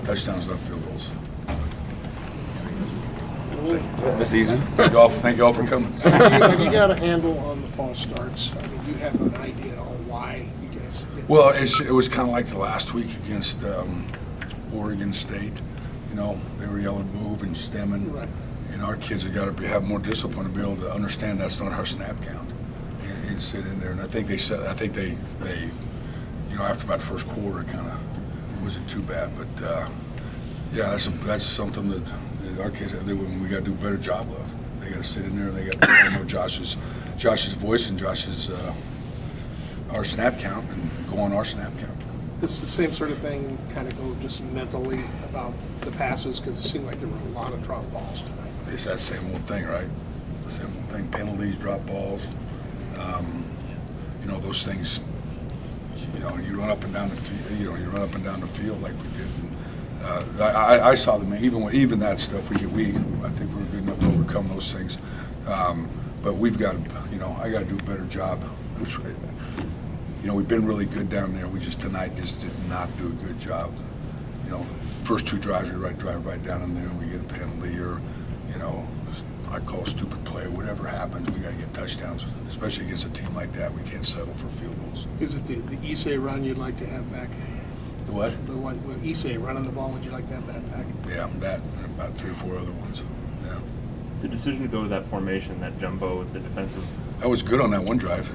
touchdowns, not field goals. This easy. Thank you all for coming. Have you got a handle on the false starts? I mean, do you have an idea at all why you guys did? Well, it was kind of like the last week against Oregon State. You know, they were yelling move and stemming. Right. And our kids have got to have more discipline to be able to understand that's not our snap count and sit in there. And I think they, you know, after about the first quarter, it kind of wasn't too bad. But yeah, that's something that our kids we got to do a better job of. They got to sit in there. They got to know Josh's voice and Josh's our snap count and go on our snap count. This is the same sort of thing, kind of go just mentally about the passes, because it seemed like there were a lot of drop balls tonight. It's that same old thing, right? The same old thing. Penalties, drop balls. You know, those things. You know, you run up and down the field. You know, you run up and down the field like we did. And, I saw them even that stuff. I think we were good enough to overcome those things. But we've got, you know, I got to do a better job. Which, you know, we've been really good down there. We just tonight just did not do a good job. You know, first two drives we drive right down in there and we get a penalty, or, you know, I call a stupid play. Whatever happens, we got to get touchdowns. Especially against a team like that, we can't settle for field goals. Is it the Issei run you'd like to have back? The what? The one with Issei running the ball, would you like to have that back? Yeah, that and about 3 or 4 other ones. Yeah. The decision to go to that formation, that jumbo, the defensive. I was good on that one drive.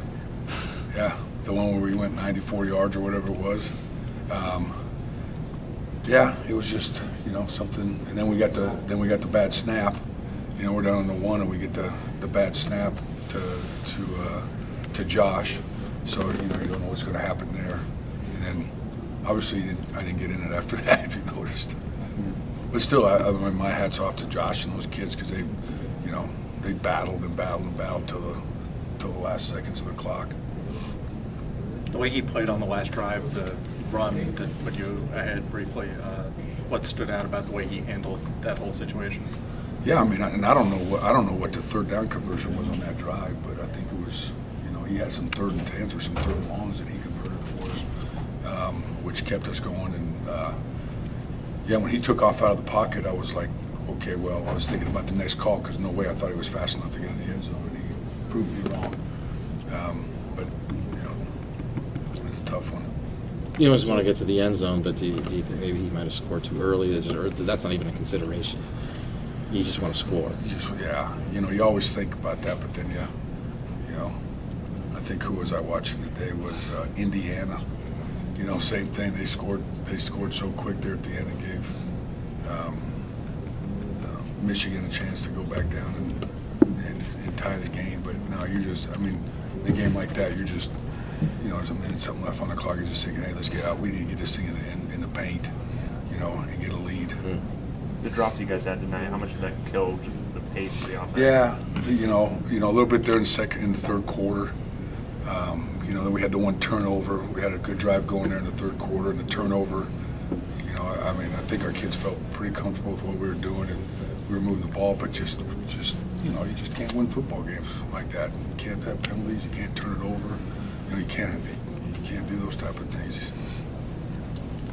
Yeah, the one where we went 94 yards or whatever it was. Yeah, it was just, you know, something. And then we got the bad snap. You know, we're down on the 1 and we get the bad snap to Josh. So, you know, you don't know what's going to happen there. And then obviously I didn't get in it after that, if you noticed. But still, my hat's off to Josh and those kids, because they, you know, they battled and battled and battled till the last seconds of the clock. The way he played on the last drive, the run that put you ahead briefly, what stood out about the way he handled that whole situation? Yeah, I mean, and I don't know what the third down conversion was on that drive, but I think it was, you know, he had some 3rd and 10s or some 3rd and longs that he converted for us, which kept us going. And yeah, when he took off out of the pocket, I was like, okay, well, I was thinking about the next call, because no way I thought he was fast enough to get in the end zone, and he proved me wrong. But you know, it's a tough one. You always want to get to the end zone, but do you think maybe he might have scored too early? Or that's not even a consideration? You just want to score. Yeah, you know, you always think about that, but then you know, I think who was I watching today was Indiana. You know, same thing. They scored so quick there at the end and gave Michigan a chance to go back down and tie the game. But now you're just, I mean, in a game like that, you're just, you know, there's a minute something left on the clock. You're just thinking, hey, let's get out. We need to get this thing in the paint, you know, and get a lead. The drops you guys had tonight, how much did that kill just the pace of the offense? Yeah, you know, a little bit there in the third quarter. You know, then we had the one turnover. We had a good drive going there in the third quarter, and the turnover. You know, I mean, I think our kids felt pretty comfortable with what we were doing, and we were moving the ball, but just you know, you just can't win football games like that. You can't have penalties. You can't turn it over. You know, you can't do those type of things.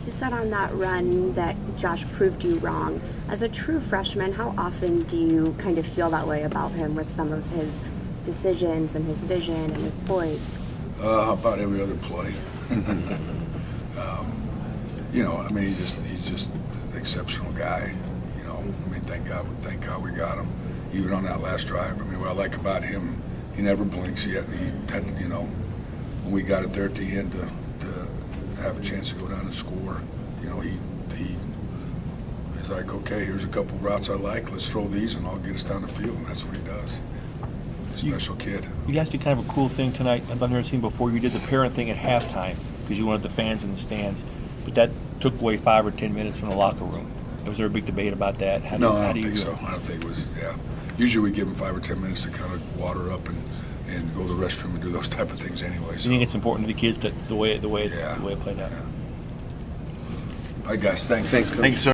You said on that run that Josh proved you wrong. As a true freshman, how often do you kind of feel that way about him with some of his decisions and his vision and his poise? About every other play. You know, I mean, he's just an exceptional guy. You know, I mean, thank God we got him. Even on that last drive, I mean, what I like about him, he never blinks. He had, you know, when we got it there at the end to have a chance to go down and score, you know, he's like, okay, here's a couple routes I like. Let's throw these, and I'll get us down the field, and that's what he does. Special kid. You guys did kind of a cool thing tonight I've never seen before. You did the parent thing at halftime because you wanted the fans in the stands, but that took away 5 or 10 minutes from the locker room. Was there a big debate about that? I don't think so. I don't think it was. Yeah, usually we give them 5 or 10 minutes to kind of water up and go to the restroom and do those type of things anyway. So. You think it's important to the kids the way it played out? Yeah. All right, guys. Thanks. Thank you, sir.